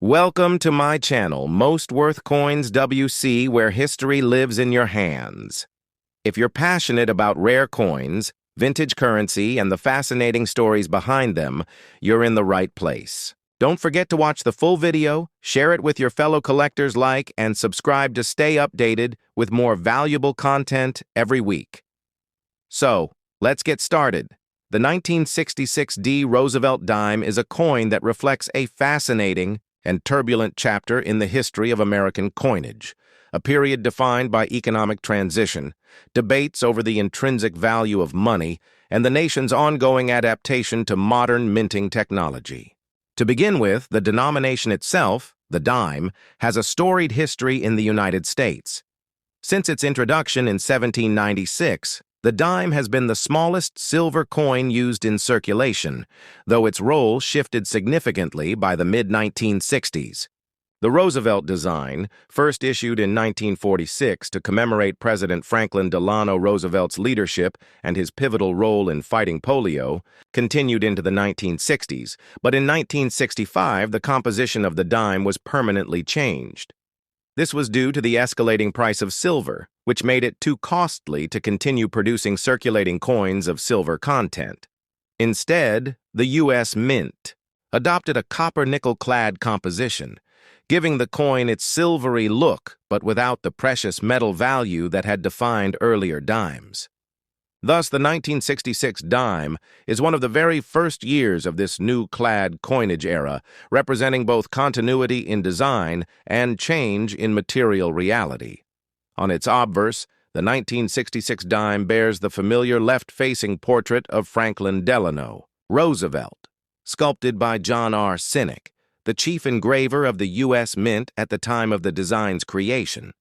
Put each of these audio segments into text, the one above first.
Welcome to my channel, Most Worth Coins WC, where history lives in your hands. If you're passionate about rare coins, vintage currency, and the fascinating stories behind them, you're in the right place. Don't forget to watch the full video, share it with your fellow collectors, and subscribe to stay updated with more valuable content every week. So, let's get started. The 1966 Roosevelt dime is a coin that reflects a fascinating and turbulent chapter in the history of American coinage, a period defined by economic transition, debates over the intrinsic value of money, and the nation's ongoing adaptation to modern minting technology. To begin with, the denomination itself, the dime, has a storied history in the United States. Since its introduction in 1796, the dime has been the smallest silver coin used in circulation, though its role shifted significantly by the mid-1960s. The Roosevelt design, first issued in 1946 to commemorate President Franklin Delano Roosevelt's leadership and his pivotal role in fighting polio, continued into the 1960s, but in 1965 the composition of the dime was permanently changed. This was due to the escalating price of silver, which made it too costly to continue producing circulating coins of silver content. Instead, the U.S. Mint adopted a copper-nickel-clad composition, giving the coin its silvery look but without the precious metal value that had defined earlier dimes. Thus, the 1966 dime is one of the very first years of this new clad coinage era, representing both continuity in design and change in material reality. On its obverse, the 1966 dime bears the familiar left-facing portrait of Franklin Delano Roosevelt, sculpted by John R. Sinek, the chief engraver of the U.S. Mint at the time of the design's creation.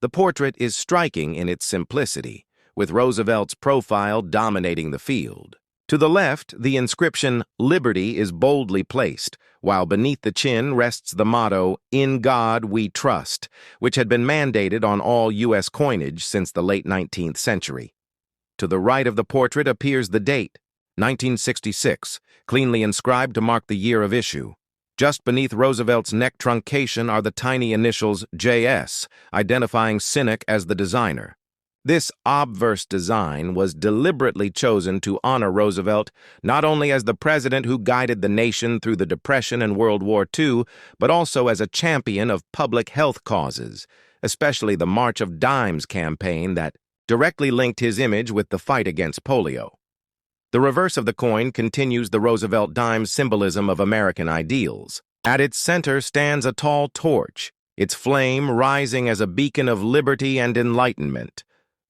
The portrait is striking in its simplicity, with Roosevelt's profile dominating the field. To the left, the inscription "Liberty" is boldly placed, while beneath the chin rests the motto, "In God We Trust," which had been mandated on all U.S. coinage since the late 19th century. To the right of the portrait appears the date, 1966, cleanly inscribed to mark the year of issue. Just beneath Roosevelt's neck truncation are the tiny initials JS, identifying Sinek as the designer. This obverse design was deliberately chosen to honor Roosevelt not only as the president who guided the nation through the Depression and World War II, but also as a champion of public health causes, especially the March of Dimes campaign that directly linked his image with the fight against polio. The reverse of the coin continues the Roosevelt dime's symbolism of American ideals. At its center stands a tall torch, its flame rising as a beacon of liberty and enlightenment.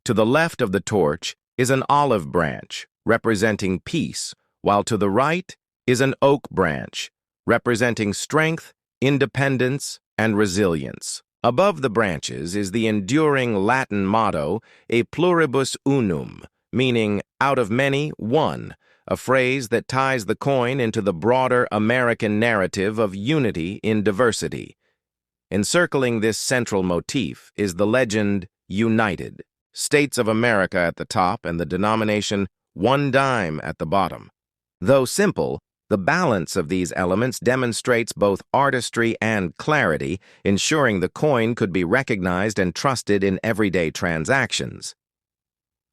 To the left of the torch is an olive branch, representing peace, while to the right is an oak branch, representing strength, independence, and resilience. Above the branches is the enduring Latin motto, E pluribus unum, meaning out of many, one, a phrase that ties the coin into the broader American narrative of unity in diversity. Encircling this central motif is the legend, United, States of America at the top and the denomination one dime at the bottom. Though simple, the balance of these elements demonstrates both artistry and clarity, ensuring the coin could be recognized and trusted in everyday transactions.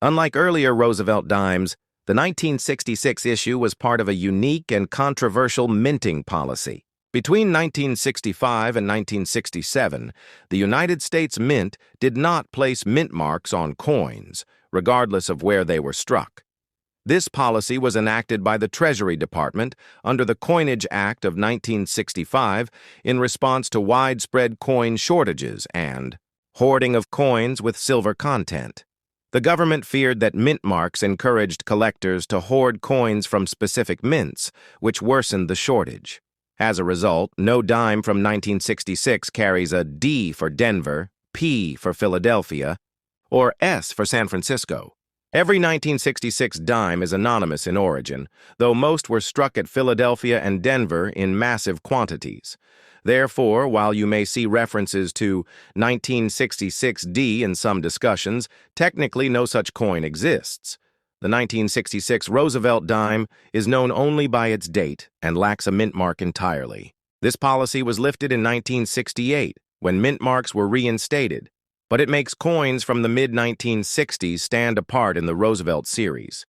Unlike earlier Roosevelt dimes, the 1966 issue was part of a unique and controversial minting policy. Between 1965 and 1967, the United States Mint did not place mint marks on coins, regardless of where they were struck. This policy was enacted by the Treasury Department under the Coinage Act of 1965 in response to widespread coin shortages and hoarding of coins with silver content. The government feared that mint marks encouraged collectors to hoard coins from specific mints, which worsened the shortage. As a result, no dime from 1966 carries a D for Denver, P for Philadelphia, or S for San Francisco. Every 1966 dime is anonymous in origin, though most were struck at Philadelphia and Denver in massive quantities. Therefore, while you may see references to 1966D in some discussions, technically no such coin exists. The 1966 Roosevelt dime is known only by its date and lacks a mint mark entirely. This policy was lifted in 1968 when mint marks were reinstated, but it makes coins from the mid-1960s stand apart in the Roosevelt series.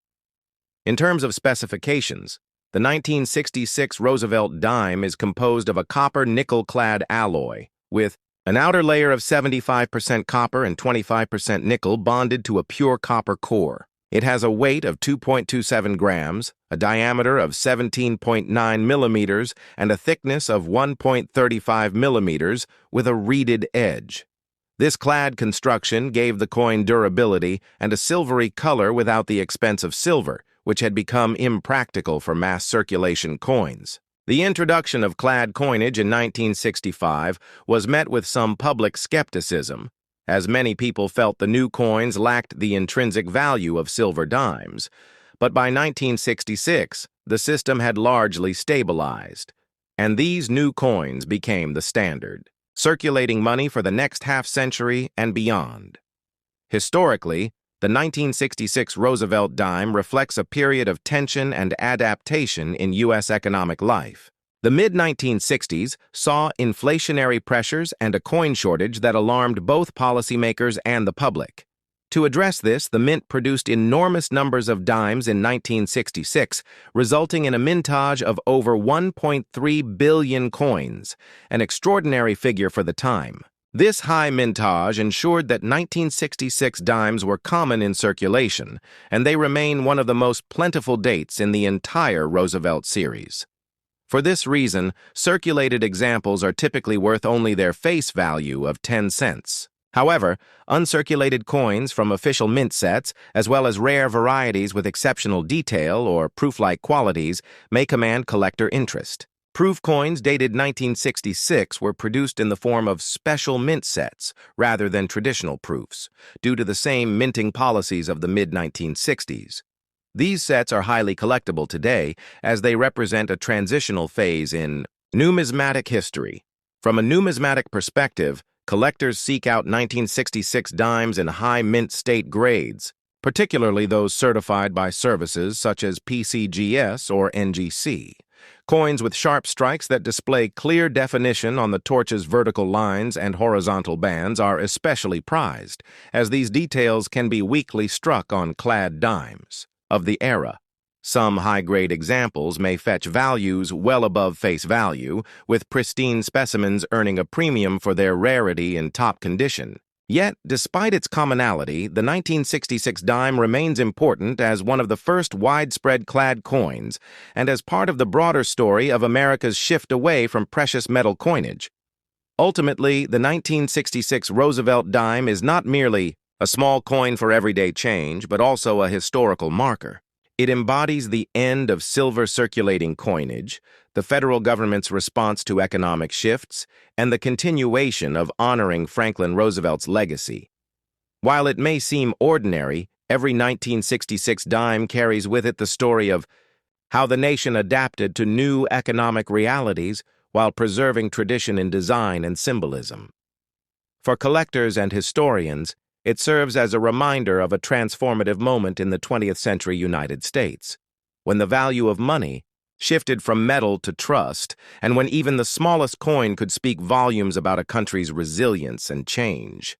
In terms of specifications, the 1966 Roosevelt dime is composed of a copper-nickel-clad alloy with an outer layer of 75% copper and 25% nickel bonded to a pure copper core. It has a weight of 2.27 grams, a diameter of 17.9 millimeters, and a thickness of 1.35 millimeters with a reeded edge. This clad construction gave the coin durability and a silvery color without the expense of silver, which had become impractical for mass circulation coins. The introduction of clad coinage in 1965 was met with some public skepticism, as many people felt the new coins lacked the intrinsic value of silver dimes. But by 1966, the system had largely stabilized, and these new coins became the standard, circulating money for the next half-century and beyond. Historically, the 1966 Roosevelt dime reflects a period of tension and adaptation in U.S. economic life. The mid-1960s saw inflationary pressures and a coin shortage that alarmed both policymakers and the public. To address this, the mint produced enormous numbers of dimes in 1966, resulting in a mintage of over 1.3 billion coins, an extraordinary figure for the time. This high mintage ensured that 1966 dimes were common in circulation, and they remain one of the most plentiful dates in the entire Roosevelt series. For this reason, circulated examples are typically worth only their face value of 10 cents. However, uncirculated coins from official mint sets, as well as rare varieties with exceptional detail or proof-like qualities, may command collector interest. Proof coins dated 1966 were produced in the form of special mint sets rather than traditional proofs, due to the same minting policies of the mid-1960s. These sets are highly collectible today as they represent a transitional phase in numismatic history. From a numismatic perspective, collectors seek out 1966 dimes in high mint state grades, particularly those certified by services such as PCGS or NGC. Coins with sharp strikes that display clear definition on the torch's vertical lines and horizontal bands are especially prized, as these details can be weakly struck on clad dimes of the era. Some high-grade examples may fetch values well above face value, with pristine specimens earning a premium for their rarity in top condition. Yet, despite its commonality, the 1966 dime remains important as one of the first widespread clad coins and as part of the broader story of America's shift away from precious metal coinage. Ultimately, the 1966 Roosevelt dime is not merely a small coin for everyday change, but also a historical marker. It embodies the end of silver circulating coinage, the federal government's response to economic shifts, and the continuation of honoring Franklin Roosevelt's legacy. While it may seem ordinary, every 1966 dime carries with it the story of how the nation adapted to new economic realities while preserving tradition in design and symbolism. For collectors and historians, it serves as a reminder of a transformative moment in the 20th century United States, when the value of money shifted from metal to trust, and when even the smallest coin could speak volumes about a country's resilience and change.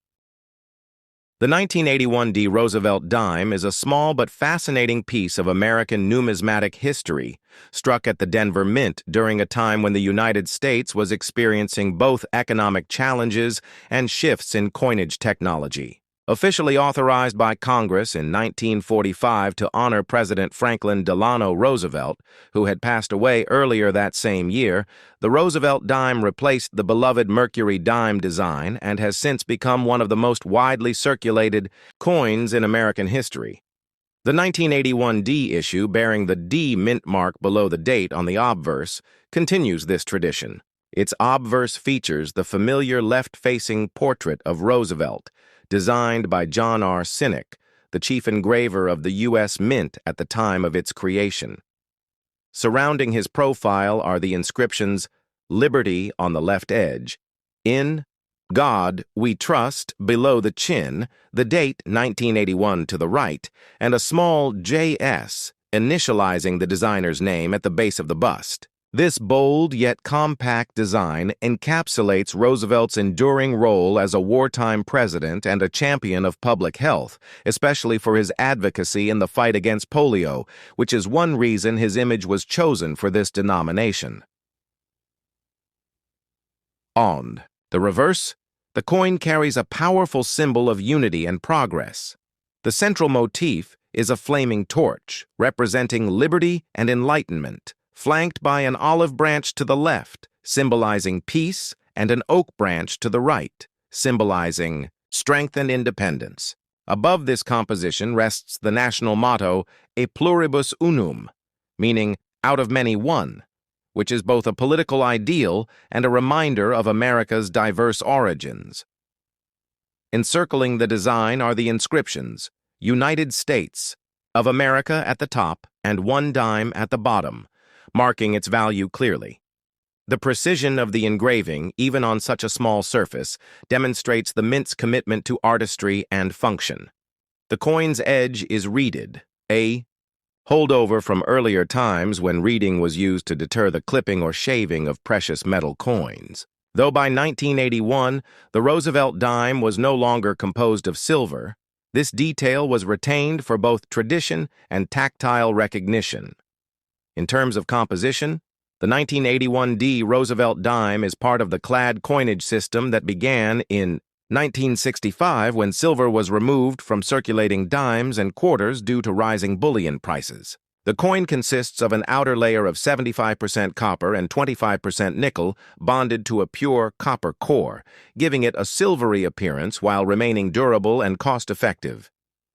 The 1981 D. Roosevelt dime is a small but fascinating piece of American numismatic history, struck at the Denver Mint during a time when the United States was experiencing both economic challenges and shifts in coinage technology. Officially authorized by Congress in 1945 to honor President Franklin Delano Roosevelt, who had passed away earlier that same year, the Roosevelt dime replaced the beloved Mercury dime design and has since become one of the most widely circulated coins in American history. The 1981 D issue, bearing the D mint mark below the date on the obverse, continues this tradition. Its obverse features the familiar left-facing portrait of Roosevelt, designed by John R. Sinek, the chief engraver of the U.S. Mint at the time of its creation. Surrounding his profile are the inscriptions Liberty on the left edge, In God We Trust below the chin, the date 1981 to the right, and a small J.S. initializing the designer's name at the base of the bust. This bold yet compact design encapsulates Roosevelt's enduring role as a wartime president and a champion of public health, especially for his advocacy in the fight against polio, which is one reason his image was chosen for this denomination. On the reverse, the coin carries a powerful symbol of unity and progress. The central motif is a flaming torch, representing liberty and enlightenment, flanked by an olive branch to the left, symbolizing peace, and an oak branch to the right, symbolizing strength and independence. Above this composition rests the national motto, E pluribus unum, meaning out of many one, which is both a political ideal and a reminder of America's diverse origins. Encircling the design are the inscriptions, United States of America at the top and 1 dime at the bottom, marking its value clearly. The precision of the engraving, even on such a small surface, demonstrates the mint's commitment to artistry and function. The coin's edge is reeded, a holdover from earlier times when reeding was used to deter the clipping or shaving of precious metal coins. Though by 1981, the Roosevelt dime was no longer composed of silver, this detail was retained for both tradition and tactile recognition. In terms of composition, the 1981 Roosevelt dime is part of the clad coinage system that began in 1965 when silver was removed from circulating dimes and quarters due to rising bullion prices. The coin consists of an outer layer of 75% copper and 25% nickel bonded to a pure copper core, giving it a silvery appearance while remaining durable and cost-effective.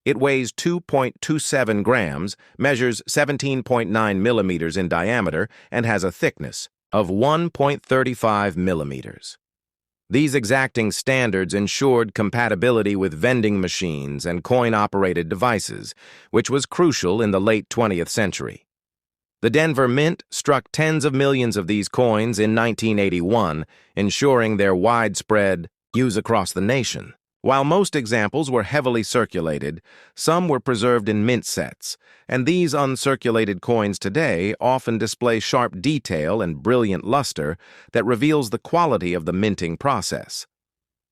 It weighs 2.27 grams, measures 17.9 millimeters in diameter, and has a thickness of 1.35 millimeters. These exacting standards ensured compatibility with vending machines and coin-operated devices, which was crucial in the late 20th century. The Denver Mint struck tens of millions of these coins in 1981, ensuring their widespread use across the nation. While most examples were heavily circulated, some were preserved in mint sets, and these uncirculated coins today often display sharp detail and brilliant luster that reveals the quality of the minting process.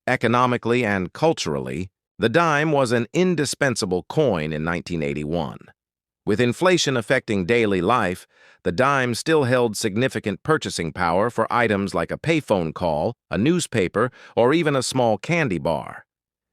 Economically and culturally, the dime was an indispensable coin in 1981. With inflation affecting daily life, the dime still held significant purchasing power for items like a payphone call, a newspaper, or even a small candy bar.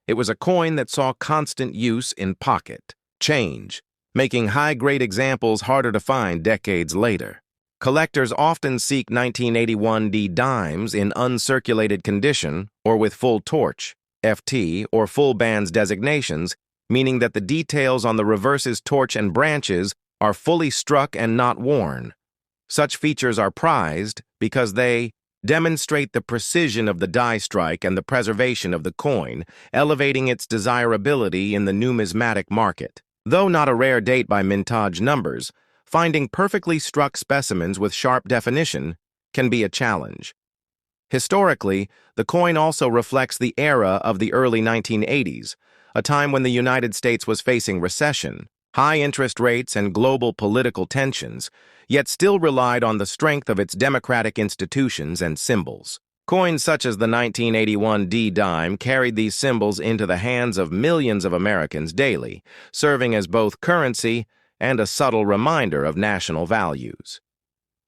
It was a coin that saw constant use in pocket change, making high-grade examples harder to find decades later. Collectors often seek 1981 dimes in uncirculated condition or with full torch, FT, or full bands designations, meaning that the details on the reverse's torch and branches are fully struck and not worn. Such features are prized because they demonstrate the precision of the die strike and the preservation of the coin, elevating its desirability in the numismatic market. Though not a rare date by mintage numbers, finding perfectly struck specimens with sharp definition can be a challenge. Historically, the coin also reflects the era of the early 1980s, a time when the United States was facing recession, high interest rates, and global political tensions, yet still relied on the strength of its democratic institutions and symbols. Coins such as the 1981 dime carried these symbols into the hands of millions of Americans daily, serving as both currency and a subtle reminder of national values.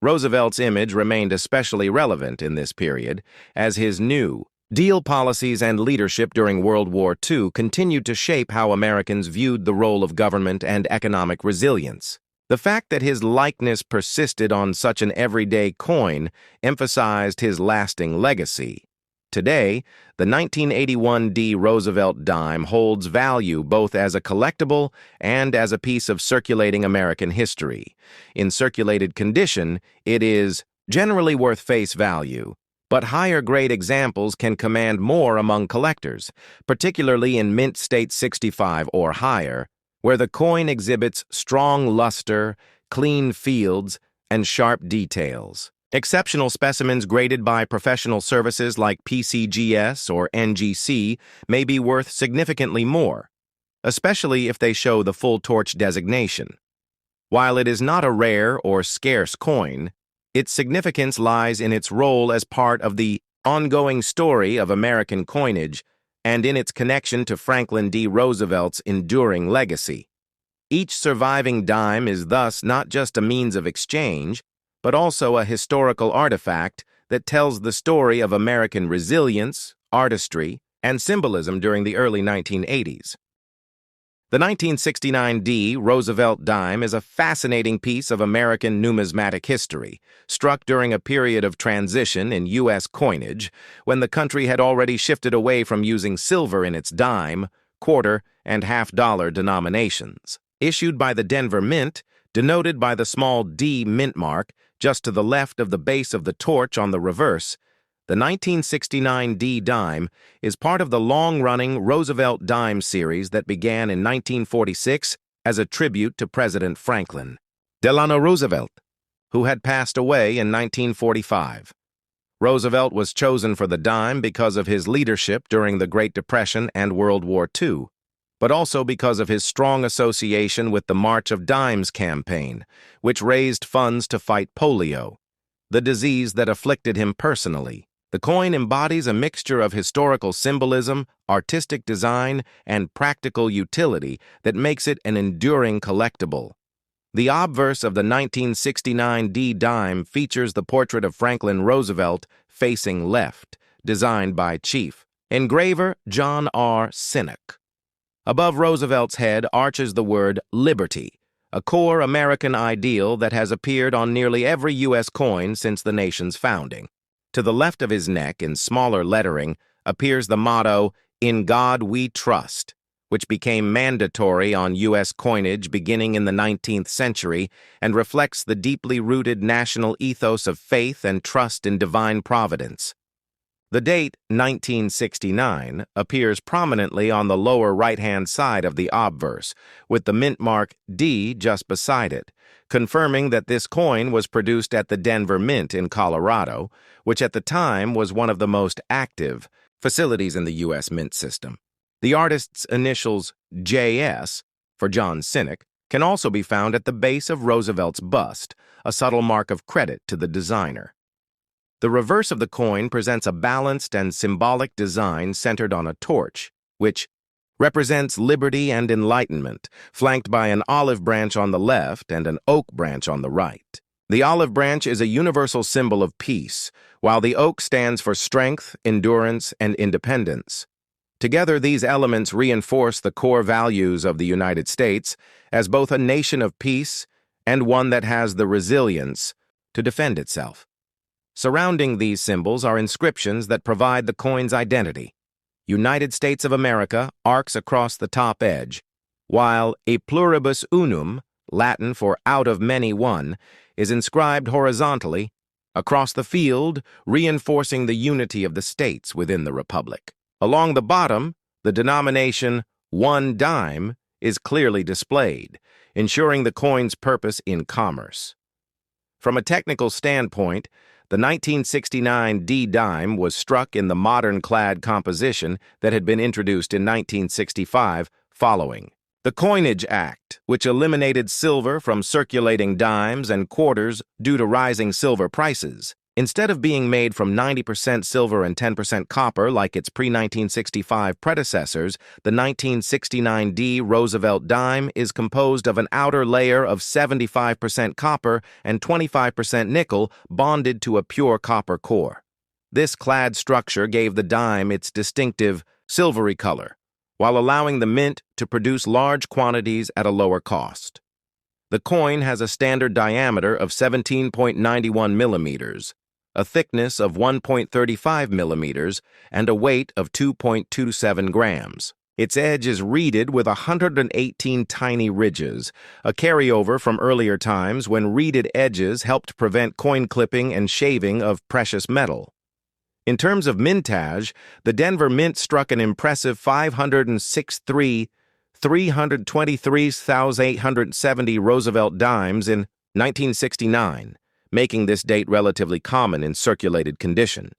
Roosevelt's image remained especially relevant in this period, as his New Deal policies and leadership during World War II continued to shape how Americans viewed the role of government and economic resilience. The fact that his likeness persisted on such an everyday coin emphasized his lasting legacy. Today, the 1981 Roosevelt dime holds value both as a collectible and as a piece of circulating American history. In circulated condition, it is generally worth face value, but higher-grade examples can command more among collectors, particularly in mint state 65 or higher, where the coin exhibits strong luster, clean fields, and sharp details. Exceptional specimens graded by professional services like PCGS or NGC may be worth significantly more, especially if they show the full torch designation. While it is not a rare or scarce coin, Its significance lies in its role as part of the ongoing story of American coinage and in its connection to Franklin D. Roosevelt's enduring legacy. Each surviving dime is thus not just a means of exchange, but also a historical artifact that tells the story of American resilience, artistry, and symbolism during the early 1980s. The 1969 D Roosevelt dime is a fascinating piece of American numismatic history, struck during a period of transition in U.S. coinage, when the country had already shifted away from using silver in its dime, quarter, and half-dollar denominations. Issued by the Denver Mint, denoted by the small D mint mark just to the left of the base of the torch on the reverse, the 1969 D dime is part of the long-running Roosevelt dime series that began in 1946 as a tribute to President Franklin Delano Roosevelt, who had passed away in 1945. Roosevelt was chosen for the dime because of his leadership during the Great Depression and World War II, but also because of his strong association with the March of Dimes campaign, which raised funds to fight polio, the disease that afflicted him personally. The coin embodies a mixture of historical symbolism, artistic design, and practical utility that makes it an enduring collectible. The obverse of the 1969 D dime features the portrait of Franklin Roosevelt facing left, designed by Chief engraver John R. Sinek. Above Roosevelt's head arches the word liberty, a core American ideal that has appeared on nearly every U.S. coin since the nation's founding. To the left of his neck, in smaller lettering, appears the motto, "In God We Trust," which became mandatory on U.S. coinage beginning in the 19th century and reflects the deeply rooted national ethos of faith and trust in divine providence. The date, 1969, appears prominently on the lower right-hand side of the obverse, with the mint mark D just beside it, confirming that this coin was produced at the Denver Mint in Colorado, which at the time was one of the most active facilities in the U.S. mint system. The artist's initials J.S. for John Sinek can also be found at the base of Roosevelt's bust, a subtle mark of credit to the designer. The reverse of the coin presents a balanced and symbolic design centered on a torch, which represents liberty and enlightenment, flanked by an olive branch on the left and an oak branch on the right. The olive branch is a universal symbol of peace, while the oak stands for strength, endurance, and independence. Together, these elements reinforce the core values of the United States as both a nation of peace and one that has the resilience to defend itself. Surrounding these symbols are inscriptions that provide the coin's identity. United States of America arcs across the top edge, while E pluribus unum, Latin for out of many one, is inscribed horizontally across the field, reinforcing the unity of the states within the republic. Along the bottom, the denomination 1 dime is clearly displayed, ensuring the coin's purpose in commerce. From a technical standpoint, the 1969 D dime was struck in the modern clad composition that had been introduced in 1965 following the Coinage Act, which eliminated silver from circulating dimes and quarters due to rising silver prices. Instead of being made from 90% silver and 10% copper like its pre-1965 predecessors, the 1969 D Roosevelt dime is composed of an outer layer of 75% copper and 25% nickel bonded to a pure copper core. This clad structure gave the dime its distinctive silvery color, while allowing the mint to produce large quantities at a lower cost. The coin has a standard diameter of 17.91 millimeters, a thickness of 1.35 millimeters, and a weight of 2.27 grams. Its edge is reeded with 118 tiny ridges, a carryover from earlier times when reeded edges helped prevent coin clipping and shaving of precious metal. In terms of mintage, the Denver Mint struck an impressive 323,870 Roosevelt dimes in 1969, making this date relatively common in circulated condition.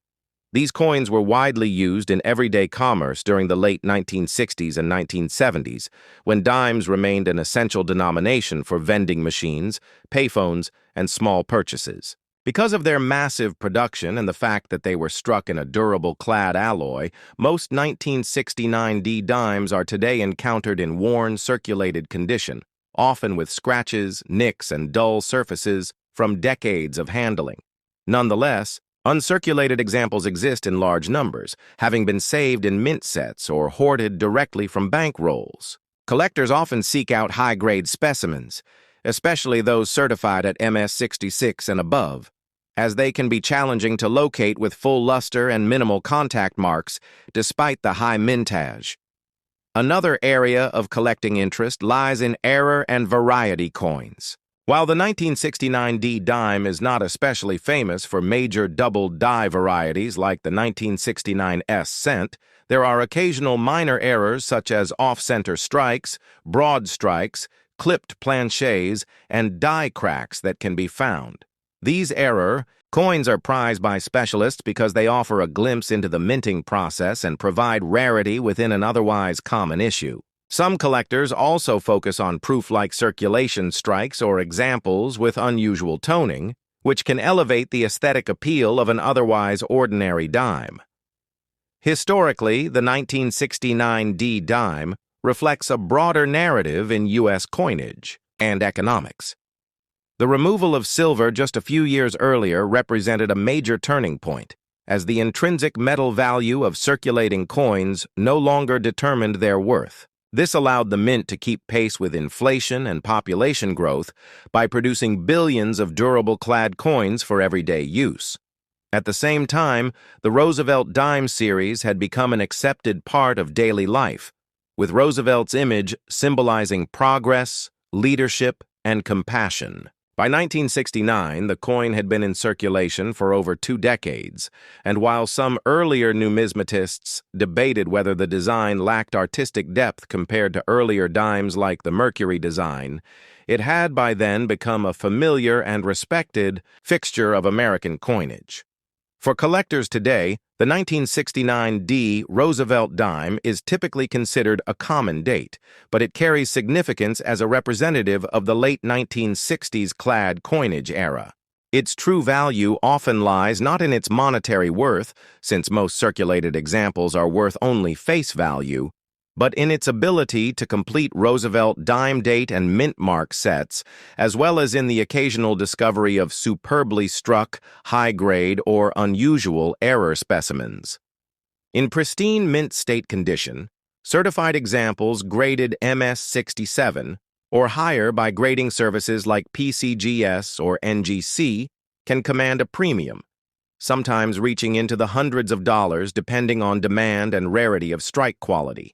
These coins were widely used in everyday commerce during the late 1960s and 1970s, when dimes remained an essential denomination for vending machines, payphones, and small purchases. Because of their massive production and the fact that they were struck in a durable clad alloy, most 1969 D dimes are today encountered in worn, circulated condition, often with scratches, nicks, and dull surfaces from decades of handling. Nonetheless, uncirculated examples exist in large numbers, having been saved in mint sets or hoarded directly from bank rolls. Collectors often seek out high-grade specimens, especially those certified at MS66 and above, as they can be challenging to locate with full luster and minimal contact marks despite the high mintage. Another area of collecting interest lies in error and variety coins. While the 1969 D dime is not especially famous for major double die varieties like the 1969 S cent, there are occasional minor errors such as off-center strikes, broad strikes, clipped planchets, and die cracks that can be found. These error coins are prized by specialists because they offer a glimpse into the minting process and provide rarity within an otherwise common issue. Some collectors also focus on proof-like circulation strikes or examples with unusual toning, which can elevate the aesthetic appeal of an otherwise ordinary dime. Historically, the 1969 D dime reflects a broader narrative in U.S. coinage and economics. The removal of silver just a few years earlier represented a major turning point, as the intrinsic metal value of circulating coins no longer determined their worth. This allowed the mint to keep pace with inflation and population growth by producing billions of durable clad coins for everyday use. At the same time, the Roosevelt dime series had become an accepted part of daily life, with Roosevelt's image symbolizing progress, leadership, and compassion. By 1969, the coin had been in circulation for over 2 decades, and while some earlier numismatists debated whether the design lacked artistic depth compared to earlier dimes like the Mercury design, it had by then become a familiar and respected fixture of American coinage. For collectors today, the 1969 D Roosevelt dime is typically considered a common date, but it carries significance as a representative of the late 1960s clad coinage era. Its true value often lies not in its monetary worth, since most circulated examples are worth only face value, but in its ability to complete Roosevelt dime date and mint mark sets, as well as in the occasional discovery of superbly struck, high-grade, or unusual error specimens. In pristine mint state condition, certified examples graded MS67 or higher by grading services like PCGS or NGC can command a premium, sometimes reaching into the hundreds of dollars depending on demand and rarity of strike quality.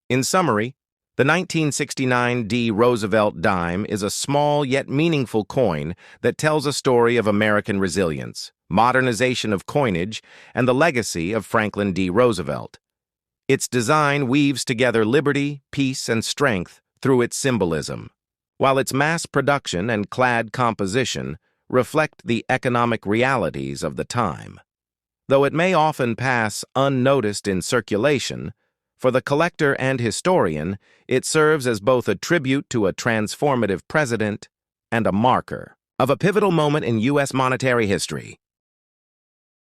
In summary, the 1969 D Roosevelt dime is a small yet meaningful coin that tells a story of American resilience, modernization of coinage, and the legacy of Franklin D. Roosevelt. Its design weaves together liberty, peace, and strength through its symbolism, while its mass production and clad composition reflect the economic realities of the time. Though it may often pass unnoticed in circulation, for the collector and historian, it serves as both a tribute to a transformative president and a marker of a pivotal moment in U.S. monetary history.